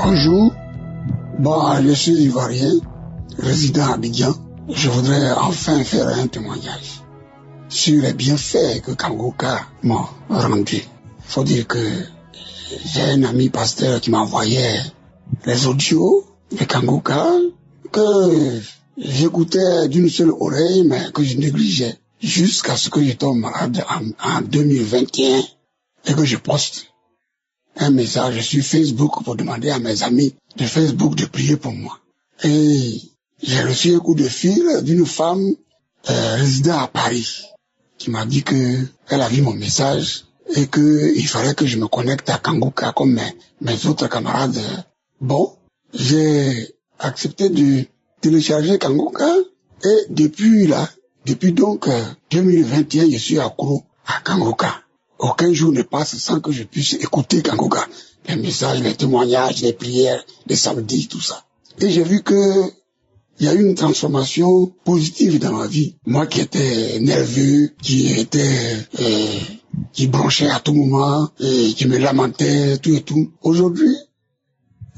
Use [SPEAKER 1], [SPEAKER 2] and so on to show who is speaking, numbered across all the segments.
[SPEAKER 1] Bonjour, je suis Ivoirien, résident à Abidjan. Je voudrais enfin faire un témoignage sur les bienfaits que Kangoka m'a rendu. Il faut dire que j'ai un ami pasteur qui m'envoyait les audios de Kangoka que j'écoutais d'une seule oreille mais que je négligeais jusqu'à ce que je tombe malade en 2021 et que je poste un message sur Facebook pour demander à mes amis de Facebook de prier pour moi. Et j'ai reçu un coup de fil d'une femme résidant à Paris qui m'a dit que elle a vu mon message et que il fallait que je me connecte à Kangoka comme mes autres camarades. Bon, j'ai accepté de télécharger Kangoka et depuis donc 2021, je suis accro à Kangoka. Aucun jour ne passe sans que je puisse écouter Kangoka. Les messages, les témoignages, les prières, les samedis, tout ça. Et j'ai vu que il y a eu une transformation positive dans ma vie. Moi qui étais nerveux, qui bronchait à tout moment, et qui me lamentais, tout et tout. Aujourd'hui,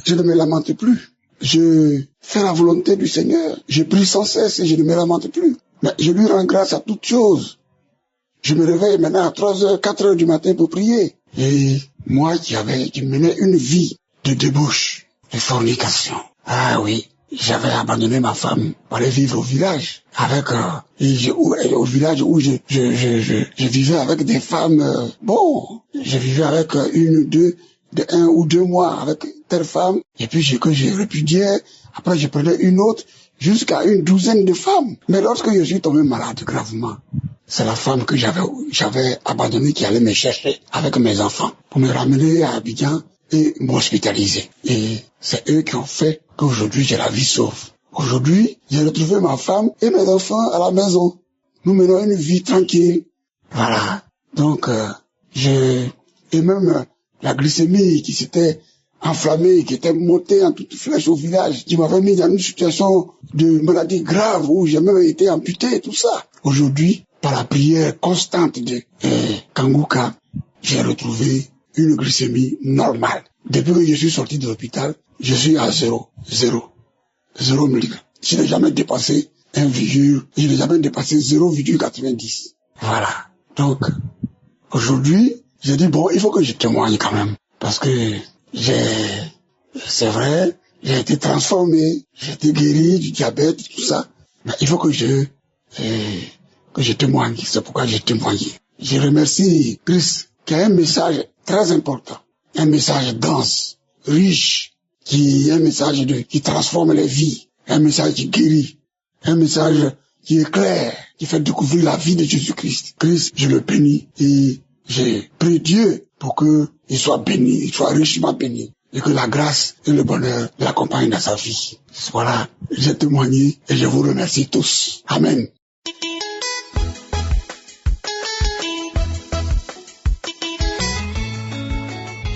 [SPEAKER 1] je ne me lamente plus. Je fais la volonté du Seigneur. Je prie sans cesse et je ne me lamente plus. Mais je lui rends grâce à toutes choses. Je me réveille maintenant à 3h, 4h du matin pour prier. Et moi qui menais une vie de débauche, de fornication. Ah oui, j'avais abandonné ma femme pour aller vivre au village. Au village où je vivais avec des femmes, je vivais avec un ou deux mois avec telle femme. Et puis que je répudiais, après je prenais une autre, jusqu'à une douzaine de femmes. Mais lorsque je suis tombé malade gravement, c'est la femme que j'avais abandonnée qui allait me chercher avec mes enfants pour me ramener à Abidjan et m'hospitaliser. Et c'est eux qui ont fait qu'aujourd'hui j'ai la vie sauve. Aujourd'hui, j'ai retrouvé ma femme et mes enfants à la maison. Nous menons une vie tranquille. Voilà. Donc, et même la glycémie qui s'était enflammée, qui était montée en toute flèche au village, qui m'avait mis dans une situation de maladie grave où j'ai même été amputé, tout ça. Aujourd'hui, par la prière constante de Kangoka, j'ai retrouvé une glycémie normale. Depuis que je suis sorti de l'hôpital, je suis à 0 mg. Je n'ai jamais dépassé 0,90. Voilà. Donc, aujourd'hui, j'ai dit il faut que je témoigne quand même. Parce que c'est vrai, j'ai été transformé, j'ai été guéri du diabète, tout ça. Mais il faut que je témoigne. C'est pourquoi j'ai témoigné. Je remercie Christ qui a un message très important. Un message dense, riche, un message qui transforme les vies. Un message qui guérit. Un message qui éclaire, qui fait découvrir la vie de Jésus-Christ. Christ, je le bénis et j'ai prié Dieu pour qu'il soit béni, il soit richement béni. Et que la grâce et le bonheur l'accompagnent dans sa vie. Voilà, j'ai témoigné et je vous remercie tous. Amen.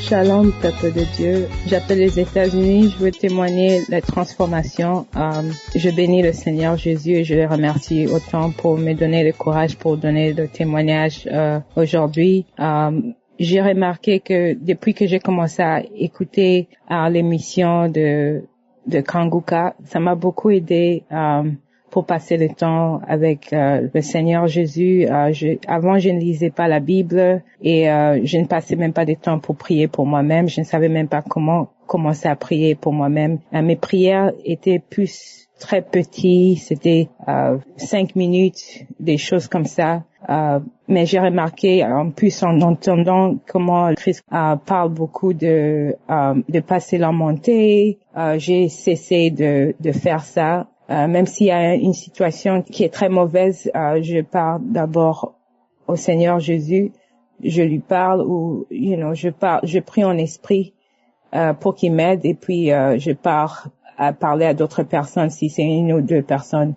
[SPEAKER 2] Shalom, peuple de Dieu. J'appelle les États-Unis. Je veux témoigner la transformation. Je bénis le Seigneur Jésus et je le remercie autant pour me donner le courage pour donner le témoignage aujourd'hui. J'ai remarqué que depuis que j'ai commencé à écouter l'émission de Kangoka, ça m'a beaucoup aidé pour passer le temps avec le Seigneur Jésus. Avant, je ne lisais pas la Bible et je ne passais même pas de temps pour prier pour moi-même. Je ne savais même pas comment commencer à prier pour moi-même. Mes prières étaient plus très petites, c'était 5 minutes, des choses comme ça. Mais j'ai remarqué, en plus en entendant comment Christ parle beaucoup de passer la montée, j'ai cessé de faire ça. Même s'il y a une situation qui est très mauvaise, je parle d'abord au Seigneur Jésus, je lui parle ou je prie en esprit pour qu'il m'aide et puis je pars à parler à d'autres personnes si c'est une ou deux personnes.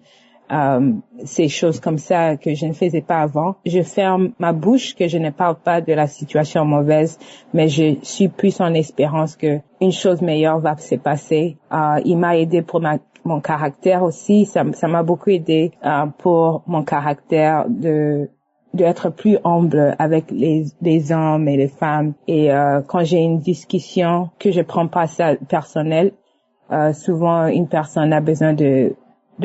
[SPEAKER 2] Ces choses comme ça que je ne faisais pas avant. Je ferme ma bouche, que je ne parle pas de la situation mauvaise, mais je suis plus en espérance que une chose meilleure va se passer. Il m'a aidé pour mon caractère aussi. Ça m'a beaucoup aidé pour mon caractère de d'être plus humble avec les hommes et les femmes. Et quand j'ai une discussion que je prends pas ça personnel, souvent une personne a besoin de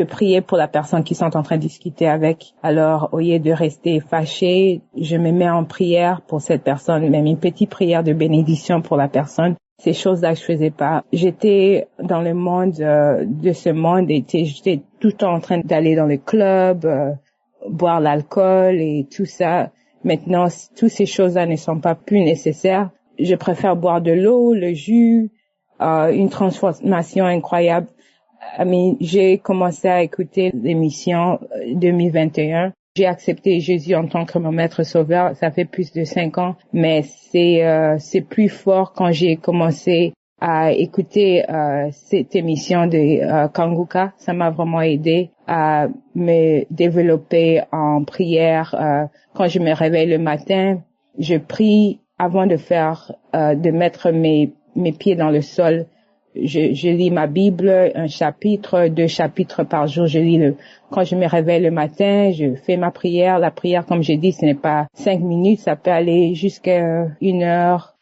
[SPEAKER 2] prier pour la personne qu'ils sont en train de discuter avec. Alors, au lieu de rester fâché, je me mets en prière pour cette personne, même une petite prière de bénédiction pour la personne. Ces choses-là, je faisais pas. J'étais dans le monde de ce monde et j'étais tout le temps en train d'aller dans les clubs, boire l'alcool et tout ça. Maintenant, toutes ces choses-là ne sont pas plus nécessaires. Je préfère boire de l'eau, le jus, une transformation incroyable. J'ai commencé à écouter l'émission 2021. J'ai accepté Jésus en tant que mon maître sauveur. Ça fait plus de 5 ans, mais c'est plus fort quand j'ai commencé à écouter cette émission de Kanguka. Ça m'a vraiment aidé à me développer en prière. Quand je me réveille le matin, je prie avant de mettre mes pieds dans le sol. Je lis ma Bible, un chapitre, 2 chapitres par jour. Quand je me réveille le matin, je fais ma prière. La prière, comme j'ai dit, ce n'est pas 5 minutes, ça peut aller jusqu'à 1 heure.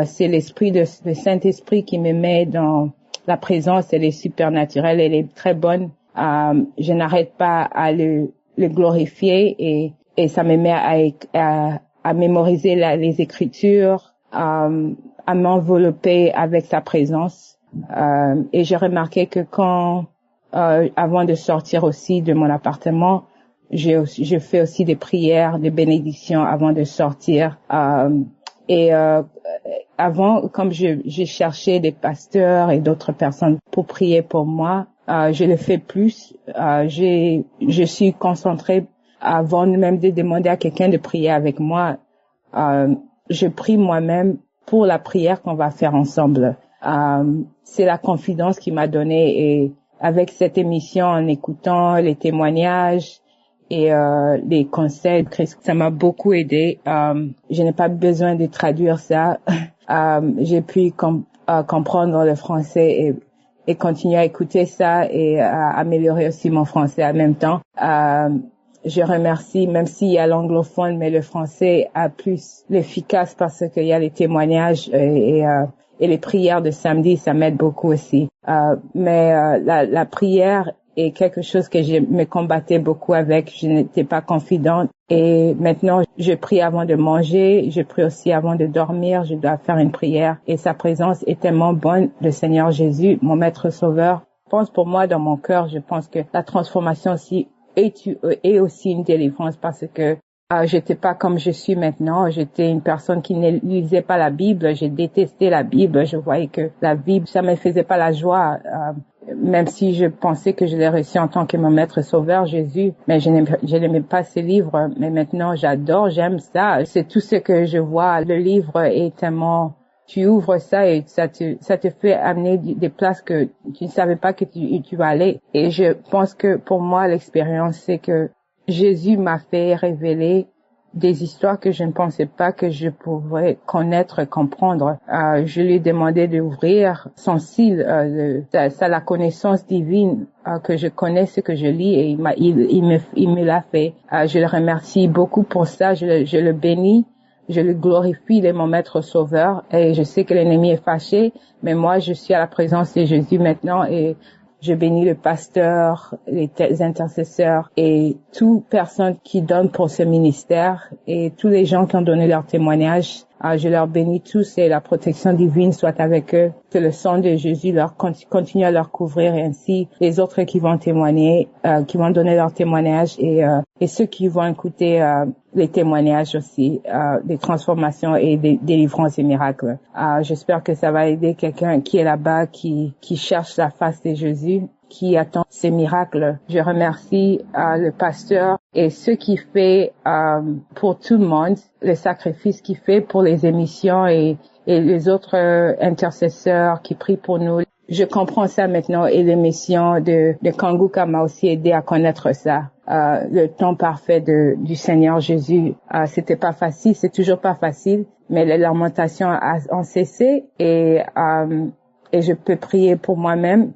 [SPEAKER 2] C'est le Saint-Esprit qui me met dans la présence. Elle est supernaturelle, elle est très bonne. Je n'arrête pas à le glorifier et ça me met à mémoriser les Écritures, à m'envelopper avec sa présence. Et j'ai remarqué que avant de sortir aussi de mon appartement, je fais aussi des prières, des bénédictions avant de sortir. Avant, comme je cherchais des pasteurs et d'autres personnes pour prier pour moi, je le fais plus. Je suis concentrée avant même de demander à quelqu'un de prier avec moi. Je prie moi-même pour la prière qu'on va faire ensemble. C'est la confidence qu'il m'a donnée et avec cette émission, en écoutant les témoignages et les conseils, ça m'a beaucoup aidé. Je n'ai pas besoin de traduire ça. J'ai pu comprendre le français et continuer à écouter ça et à améliorer aussi mon français en même temps. Je remercie, même s'il y a l'anglophone, mais le français a plus l'efficace parce qu'il y a les témoignages et les prières de samedi, ça m'aide beaucoup aussi. Mais la prière est quelque chose que je me combattais beaucoup avec. Je n'étais pas confidente. Et maintenant, je prie avant de manger. Je prie aussi avant de dormir. Je dois faire une prière. Et sa présence est tellement bonne. Le Seigneur Jésus, mon maître sauveur. Je pense pour moi, dans mon cœur, je pense que la transformation aussi est aussi une délivrance parce que j'étais pas comme je suis maintenant. J'étais une personne qui ne lisait pas la Bible. J'ai détesté la Bible. Je voyais que la Bible, ça me faisait pas la joie. Même si je pensais que je l'ai reçu en tant que mon maître sauveur, Jésus. Mais je n'aimais pas ces livres. Mais maintenant, j'aime ça. C'est tout ce que je vois. Le livre est tellement, tu ouvres ça et ça te fait amener des places que tu ne savais pas que tu vas aller. Et je pense que pour moi, l'expérience, c'est que Jésus m'a fait révéler des histoires que je ne pensais pas que je pourrais connaître, comprendre. Je lui ai demandé d'ouvrir son style, ça la connaissance divine, que je connais ce que je lis et il me l'a fait. Je le remercie beaucoup pour ça. Je le bénis. Je le glorifie, il est mon maître sauveur et je sais que l'ennemi est fâché, mais moi je suis à la présence de Jésus maintenant et je bénis le pasteur, les intercesseurs et toute personne qui donne pour ce ministère et tous les gens qui ont donné leur témoignage. Je leur bénis tous et la protection divine soit avec eux. Que le sang de Jésus leur continue à leur couvrir et ainsi les autres qui vont témoigner, qui vont donner leur témoignage et ceux qui vont écouter les témoignages aussi, des transformations et des délivrances et miracles. J'espère que ça va aider quelqu'un qui est là-bas, qui cherche la face de Jésus, qui attend ces miracles. Je remercie le pasteur et ce qu'il fait pour tout le monde, le sacrifice qu'il fait pour les émissions et les autres intercesseurs qui prient pour nous. Je comprends ça maintenant et l'émission de Kanguka m'a aussi aidé à connaître ça. Le temps parfait du Seigneur Jésus, c'était pas facile, c'est toujours pas facile, mais les lamentations ont cessé et je peux prier pour moi-même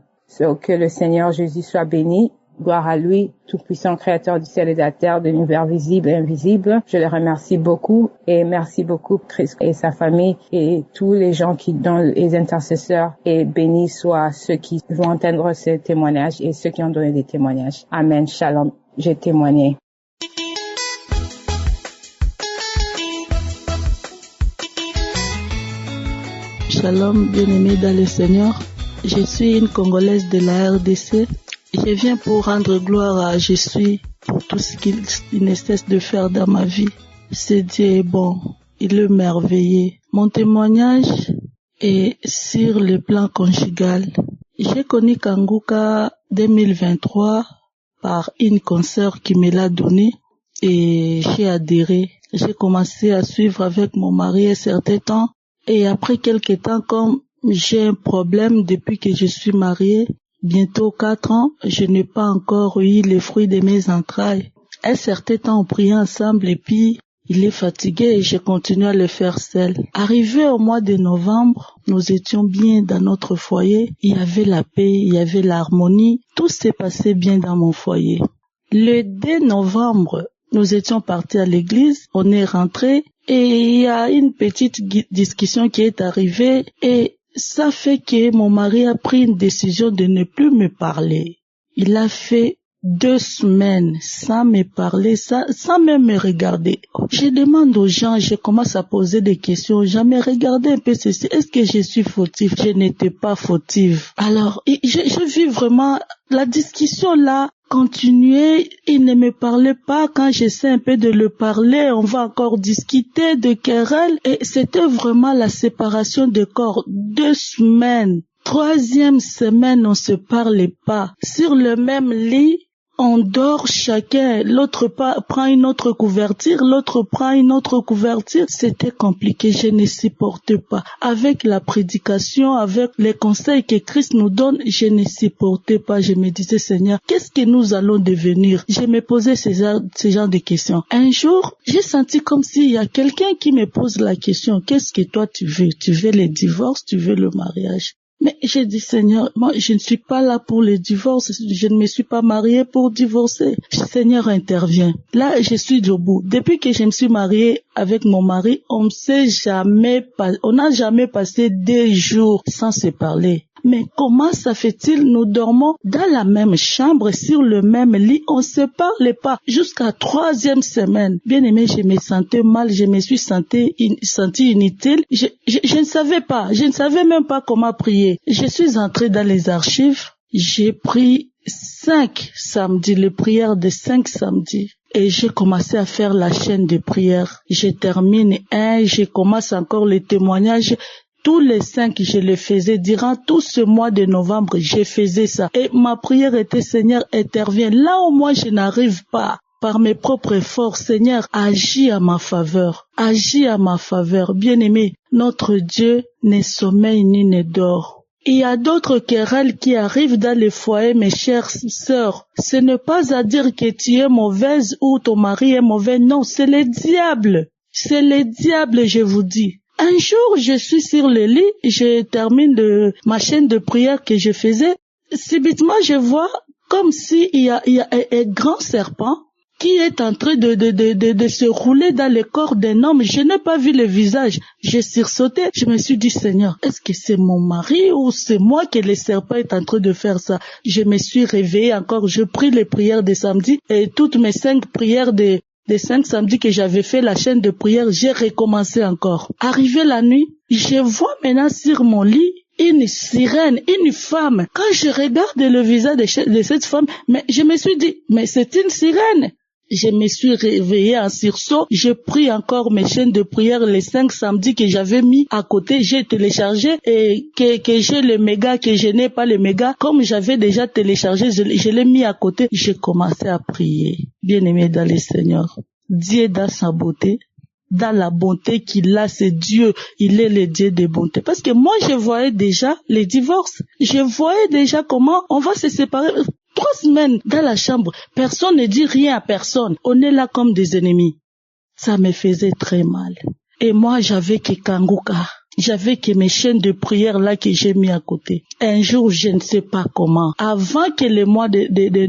[SPEAKER 2] que le Seigneur Jésus soit béni. Gloire à lui, tout-puissant créateur du ciel et de la terre, de l'univers visible et invisible. Je le remercie beaucoup et merci beaucoup Christ et sa famille et tous les gens qui, dont les intercesseurs, et bénis soient ceux qui vont entendre ce témoignage et ceux qui ont donné des témoignages. Amen. Shalom. J'ai témoigné.
[SPEAKER 3] Shalom, bien-aimés dans le Seigneur. Je suis une Congolaise de la RDC. Je viens pour rendre gloire à Jésus pour tout ce qu'il ne cesse de faire dans ma vie. Ce Dieu est bon, il est merveilleux. Mon témoignage est sur le plan conjugal. J'ai connu Kanguka 2023 par une consoeur qui me l'a donné et j'ai adhéré. J'ai commencé à suivre avec mon mari un certain temps. Et après quelques temps, comme j'ai un problème depuis que je suis mariée, bientôt 4 ans, je n'ai pas encore eu les fruits de mes entrailles. Un certain temps, on priait ensemble et puis il est fatigué et je continue à le faire seul. Arrivé au mois de novembre, nous étions bien dans notre foyer. Il y avait la paix, il y avait l'harmonie. Tout s'est passé bien dans mon foyer. Le 2 novembre, nous étions partis à l'église, on est rentrés. Et il y a une petite discussion qui est arrivée et ça fait que mon mari a pris une décision de ne plus me parler. Il a fait 2 semaines sans me parler, sans même me regarder. Je demande aux gens, je commence à poser des questions aux gens, mais regardez un peu ceci, est-ce que je suis fautive? Je n'étais pas fautive. Alors, je vis vraiment la discussion là. Continuer, il ne me parlait pas. Quand j'essaie un peu de le parler, on va encore discuter de querelles. Et c'était vraiment la séparation de corps. 2 semaines. 3e semaine, on se parlait pas. Sur le même lit, on dort chacun. L'autre prend une autre couverture, l'autre prend une autre couverture. C'était compliqué, je ne supportais pas. Avec la prédication, avec les conseils que Christ nous donne, je ne supportais pas. Je me disais, Seigneur, qu'est-ce que nous allons devenir? Je me posais ce genre de questions. Un jour, j'ai senti comme s'il y a quelqu'un qui me pose la question, qu'est-ce que toi tu veux? Tu veux le divorce? Tu veux le mariage? Mais j'ai dit, Seigneur, moi, je ne suis pas là pour le divorce. Je ne me suis pas mariée pour divorcer. Seigneur, intervient. Là, je suis au bout. Depuis que je me suis mariée avec mon mari, on n'a jamais passé 2 jours sans se parler. Mais comment ça fait-il? Nous dormons dans la même chambre, sur le même lit, on se parlait pas jusqu'à 3e semaine. Bien aimé, je me sentais mal, je me suis sentie inutile. Je ne savais pas, je ne savais même pas comment prier. Je suis entrée dans les archives, j'ai pris 5 samedis, les prières de 5 samedis. Et j'ai commencé à faire la chaîne de prières. Je termine un, je commence encore les témoignages. Tous les 5, je le faisais. Durant tout ce mois de novembre, je faisais ça. Et ma prière était, Seigneur, interviens. Là où moi, je n'arrive pas, par mes propres forces, Seigneur, agis à ma faveur. Agis à ma faveur. Bien-aimé, notre Dieu ne sommeille ni ne dort. Il y a d'autres querelles qui arrivent dans les foyers, mes chères sœurs. Ce n'est pas à dire que tu es mauvaise ou ton mari est mauvais. Non, c'est le diable. C'est le diable, je vous dis. Un jour, je suis sur le lit, je termine ma chaîne de prière que je faisais. Subitement, je vois comme s'il y a un grand serpent qui est en train de se rouler dans le corps d'un homme. Je n'ai pas vu le visage. J'ai sursauté. Je me suis dit, Seigneur, est-ce que c'est mon mari ou c'est moi que le serpent est en train de faire ça? Je me suis réveillée encore. Je prie les prières de samedi et toutes mes 5 prières des 5 samedis que j'avais fait la chaîne de prière, j'ai recommencé encore. Arrivé la nuit, je vois maintenant sur mon lit une sirène, une femme. Quand je regarde le visage de cette femme, mais je me suis dit, mais c'est une sirène. Je me suis réveillée en sursaut. J'ai pris encore mes chaînes de prière les 5 samedis que j'avais mis à côté. J'ai téléchargé et que j'ai le méga, que je n'ai pas le méga. Comme j'avais déjà téléchargé, je l'ai mis à côté. J'ai commencé à prier. Bien-aimé dans le Seigneur. Dieu dans sa beauté, dans la bonté qu'il a, c'est Dieu. Il est le Dieu de bonté. Parce que moi, je voyais déjà les divorces. Je voyais déjà comment on va se séparer. 3 semaines dans la chambre, personne ne dit rien à personne. On est là comme des ennemis. Ça me faisait très mal. Et moi, j'avais que Kanguka. J'avais que mes chaînes de prière là que j'ai mis à côté. Un jour, je ne sais pas comment, avant que le mois de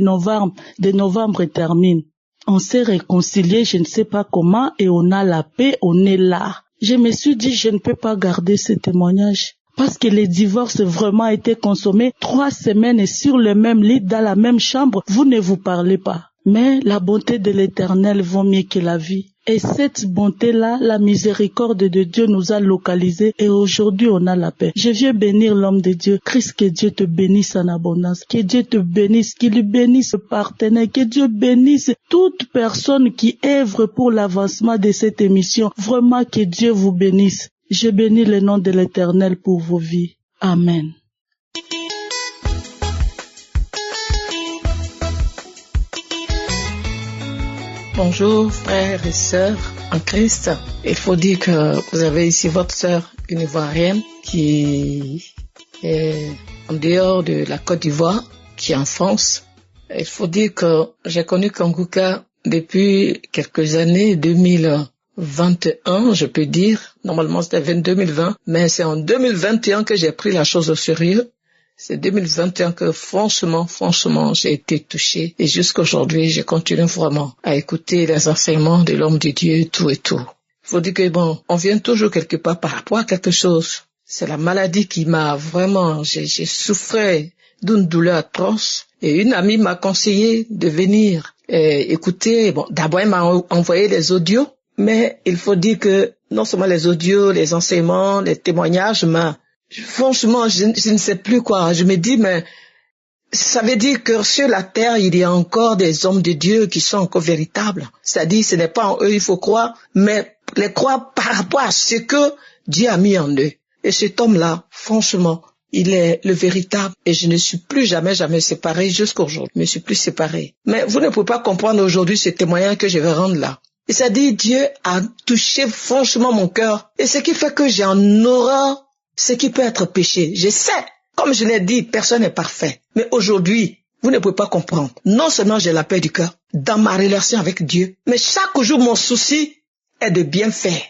[SPEAKER 3] novembre termine, on s'est réconciliés, je ne sais pas comment, et on a la paix, on est là. Je me suis dit, je ne peux pas garder ce témoignage. Parce que les divorces vraiment étaient consommés 3 semaines sur le même lit, dans la même chambre, vous ne vous parlez pas. Mais la bonté de l'Éternel vaut mieux que la vie. Et cette bonté-là, la miséricorde de Dieu nous a localisés et aujourd'hui on a la paix. Je viens bénir l'homme de Dieu. Christ, que Dieu te bénisse en abondance. Que Dieu te bénisse, qu'il bénisse le partenaire, que Dieu bénisse toute personne qui œuvre pour l'avancement de cette émission. Vraiment que Dieu vous bénisse. Je bénis le nom de l'Éternel pour vos vies. Amen.
[SPEAKER 4] Bonjour frères et sœurs en Christ. Il faut dire que vous avez ici votre sœur, une Ivoirienne qui est en dehors de la Côte d'Ivoire, qui est en France. Il faut dire que j'ai connu Kanguka depuis quelques années, 2021 je peux dire. Normalement c'était 2020, mais c'est en 2021 que j'ai pris la chose au sérieux. C'est 2021 que franchement, j'ai été touché. Et jusqu'aujourd'hui, je continue vraiment à écouter les enseignements de l'homme de Dieu, tout et tout. Il faut dire que on vient toujours quelque part par rapport à quelque chose. C'est la maladie qui m'a vraiment, j'ai souffert d'une douleur atroce. Et une amie m'a conseillé de venir écouter. D'abord, elle m'a envoyé les audios. Mais il faut dire que non seulement les audios, les enseignements, les témoignages, franchement, je ne sais plus quoi. Je me dis, mais ça veut dire que sur la terre, il y a encore des hommes de Dieu qui sont encore véritables. C'est-à-dire, ce n'est pas en eux il faut croire, mais les croire par rapport à ce que Dieu a mis en eux. Et cet homme-là, franchement, il est le véritable. Et je ne suis plus jamais séparé jusqu'aujourd'hui. Je ne me suis plus séparé. Mais vous ne pouvez pas comprendre aujourd'hui ce témoignage que je vais rendre là. Et ça dit, Dieu a touché franchement mon cœur. Et ce qui fait que j'ai en horreur ce qui peut être péché. Je sais, comme je l'ai dit, personne n'est parfait. Mais aujourd'hui, vous ne pouvez pas comprendre. Non seulement j'ai la paix du cœur dans ma relation avec Dieu, mais chaque jour, mon souci est de bien faire,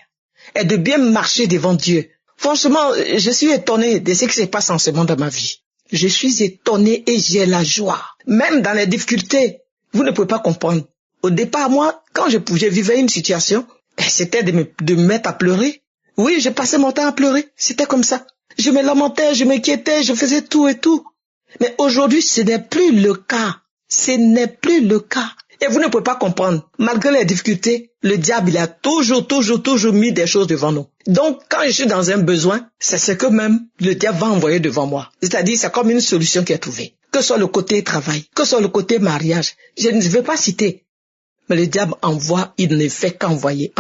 [SPEAKER 4] est de bien marcher devant Dieu. Franchement, je suis étonné de ce qui se passe en ce monde dans ma vie. Je suis étonné et j'ai la joie. Même dans les difficultés, vous ne pouvez pas comprendre. Au départ, moi, quand je vivais une situation, c'était de me mettre à pleurer. Oui, je passais mon temps à pleurer. C'était comme ça. Je me lamentais, je m'inquiétais, je faisais tout et tout. Mais aujourd'hui, ce n'est plus le cas. Ce n'est plus le cas. Et vous ne pouvez pas comprendre. Malgré les difficultés, le diable, il a toujours mis des choses devant nous. Donc, quand je suis dans un besoin, c'est ce que même le diable va envoyer devant moi. C'est-à-dire, c'est comme une solution qui est trouvée. Que ce soit le côté travail, que ce soit le côté mariage. Je ne vais pas citer. Mais le diable envoie, il ne fait qu'envoyer.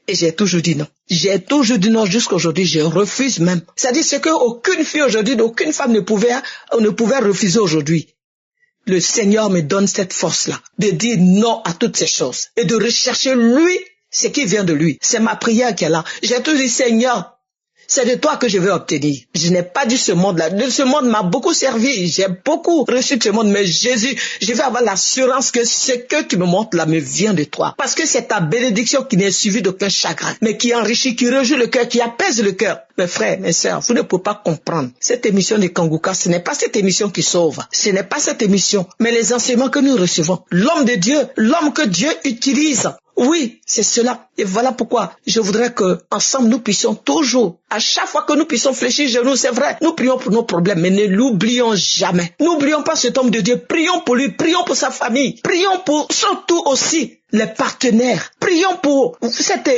[SPEAKER 4] Et j'ai toujours dit non. J'ai toujours dit non jusqu'aujourd'hui, je refuse même. C'est-à-dire ce qu'aucune fille aujourd'hui, aucune femme ne pouvait refuser aujourd'hui. Le Seigneur me donne cette force-là, de dire non à toutes ces choses. Et de rechercher lui, ce qui vient de lui. C'est ma prière qui est là. J'ai toujours dit, Seigneur, c'est de toi que je veux obtenir. Je n'ai pas dit ce monde-là. Ce monde m'a beaucoup servi. J'ai beaucoup reçu de ce monde. Mais Jésus, je vais avoir l'assurance que ce que tu me montres là me vient de toi. Parce que c'est ta bénédiction qui n'est suivie d'aucun chagrin, mais qui enrichit, qui réjouit le cœur, qui apaise le cœur. Mes frères, mes sœurs, vous ne pouvez pas comprendre. Cette émission de Kanguka, ce n'est pas cette émission qui sauve. Ce n'est pas cette émission, mais les enseignements que nous recevons. L'homme de Dieu, l'homme que Dieu utilise. Oui, c'est cela. Et voilà pourquoi je voudrais que ensemble nous puissions toujours, à chaque fois que nous puissions fléchir genoux, c'est vrai, nous prions pour nos problèmes, mais ne l'oublions jamais. N'oublions pas cet homme de Dieu. Prions pour lui, prions pour sa famille, prions pour surtout aussi les partenaires. Prions pour cette,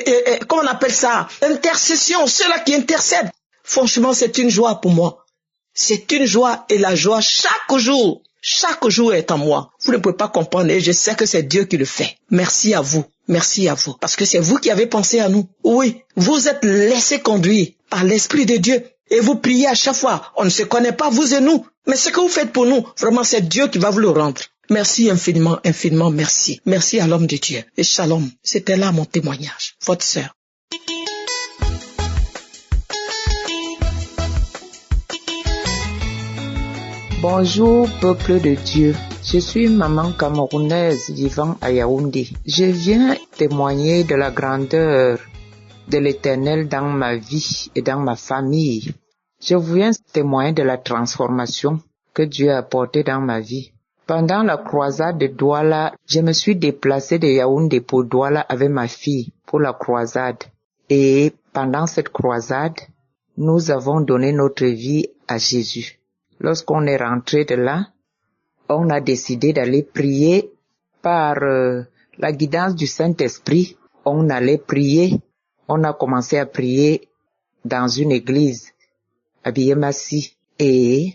[SPEAKER 4] comment on appelle ça, intercession, ceux-là qui intercèdent. Franchement, c'est une joie pour moi. C'est une joie et la joie chaque jour est en moi. Vous ne pouvez pas comprendre et je sais que c'est Dieu qui le fait. Merci à vous. Merci à vous. Parce que c'est vous qui avez pensé à nous. Oui, vous êtes laissés conduire par l'Esprit de Dieu. Et vous priez à chaque fois. On ne se connaît pas, vous et nous. Mais ce que vous faites pour nous, vraiment, c'est Dieu qui va vous le rendre. Merci infiniment, merci. Merci à l'homme de Dieu. Et shalom. C'était là mon témoignage. Votre sœur.
[SPEAKER 5] Bonjour peuple de Dieu, je suis maman camerounaise vivant à Yaoundé. Je viens témoigner de la grandeur de l'Éternel dans ma vie et dans ma famille. Je viens témoigner de la transformation que Dieu a apportée dans ma vie. Pendant la croisade de Douala, je me suis déplacée de Yaoundé pour Douala avec ma fille pour la croisade. Et pendant cette croisade, nous avons donné notre vie à Jésus. Lorsqu'on est rentré de là, on a décidé d'aller prier par la guidance du Saint-Esprit. On allait prier. On a commencé à prier dans une église à Biémassi. Et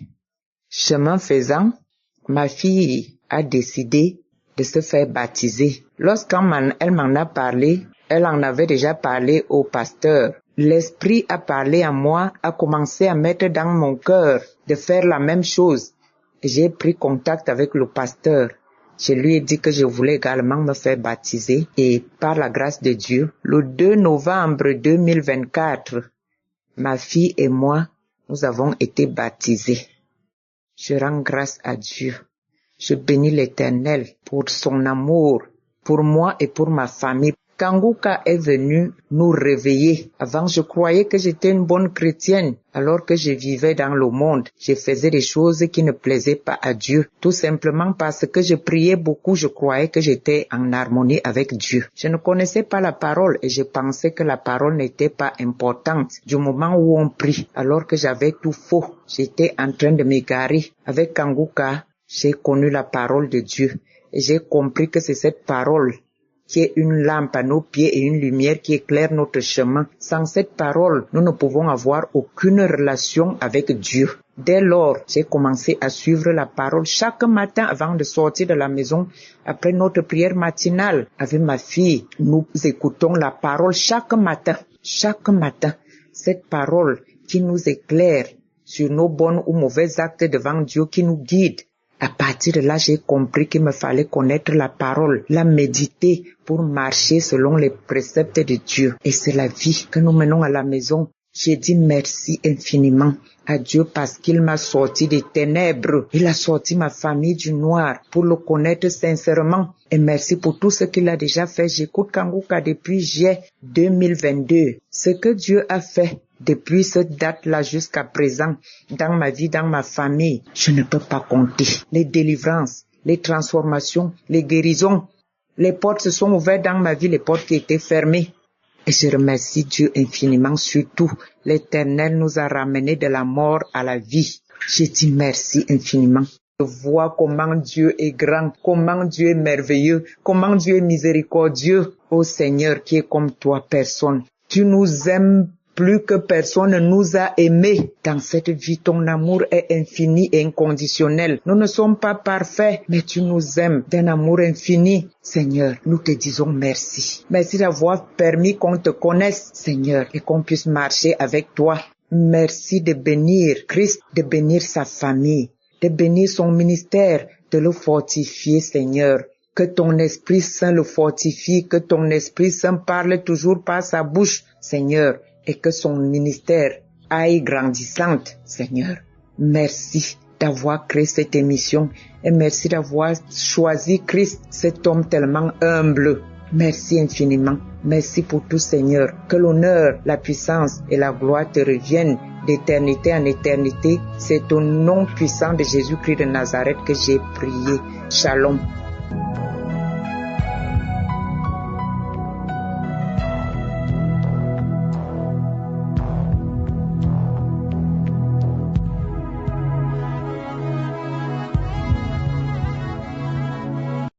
[SPEAKER 5] chemin faisant, ma fille a décidé de se faire baptiser. Lorsqu'elle m'en a parlé, elle en avait déjà parlé au pasteur. L'Esprit a parlé à moi, a commencé à mettre dans mon cœur de faire la même chose. J'ai pris contact avec le pasteur. Je lui ai dit que je voulais également me faire baptiser et par la grâce de Dieu, le 2 novembre 2024, ma fille et moi, nous avons été baptisés. Je rends grâce à Dieu. Je bénis l'Éternel pour son amour, pour moi et pour ma famille. Kanguka est venu nous réveiller. Avant, je croyais que j'étais une bonne chrétienne. Alors que je vivais dans le monde, je faisais des choses qui ne plaisaient pas à Dieu. Tout simplement parce que je priais beaucoup, je croyais que j'étais en harmonie avec Dieu. Je ne connaissais pas la parole et je pensais que la parole n'était pas importante. Du moment où on prie, alors que j'avais tout faux, j'étais en train de m'égarer. Avec Kanguka, j'ai connu la parole de Dieu et j'ai compris que c'est cette parole qui est une lampe à nos pieds et une lumière qui éclaire notre chemin. Sans cette parole, nous ne pouvons avoir aucune relation avec Dieu. Dès lors, j'ai commencé à suivre la parole chaque matin avant de sortir de la maison. Après notre prière matinale avec ma fille, nous écoutons la parole chaque matin. Chaque matin, cette parole qui nous éclaire sur nos bons ou mauvais actes devant Dieu, qui nous guide. À partir de là, j'ai compris qu'il me fallait connaître la parole, la méditer pour marcher selon les préceptes de Dieu. Et c'est la vie que nous menons à la maison. J'ai dit merci infiniment à Dieu parce qu'il m'a sorti des ténèbres. Il a sorti ma famille du noir pour le connaître sincèrement. Et merci pour tout ce qu'il a déjà fait. J'écoute Kanguka depuis juillet 2022. Ce que Dieu a fait depuis cette date-là jusqu'à présent, dans ma vie, dans ma famille, je ne peux pas compter. Les délivrances, les transformations, les guérisons, les portes se sont ouvertes dans ma vie, les portes qui étaient fermées. Et je remercie Dieu infiniment, surtout l'Éternel nous a ramenés de la mort à la vie. Je dis merci infiniment. Je vois comment Dieu est grand, comment Dieu est merveilleux, comment Dieu est miséricordieux. Ô Seigneur qui est comme toi, personne. Tu nous aimes plus que personne ne nous a aimés. Dans cette vie, ton amour est infini et inconditionnel. Nous ne sommes pas parfaits, mais tu nous aimes d'un amour infini. Seigneur, nous te disons merci. Merci d'avoir permis qu'on te connaisse, Seigneur, et qu'on puisse marcher avec toi. Merci de bénir Christ, de bénir sa famille, de bénir son ministère, de le fortifier, Seigneur. Que ton Esprit Saint le fortifie, que ton Esprit Saint parle toujours par sa bouche, Seigneur, et que son ministère aille grandissante, Seigneur. Merci d'avoir créé cette émission et merci d'avoir choisi Christ, cet homme tellement humble. Merci infiniment. Merci pour tout, Seigneur. Que l'honneur, la puissance et la gloire te reviennent d'éternité en éternité. C'est au nom puissant de Jésus-Christ de Nazareth que j'ai prié. Shalom.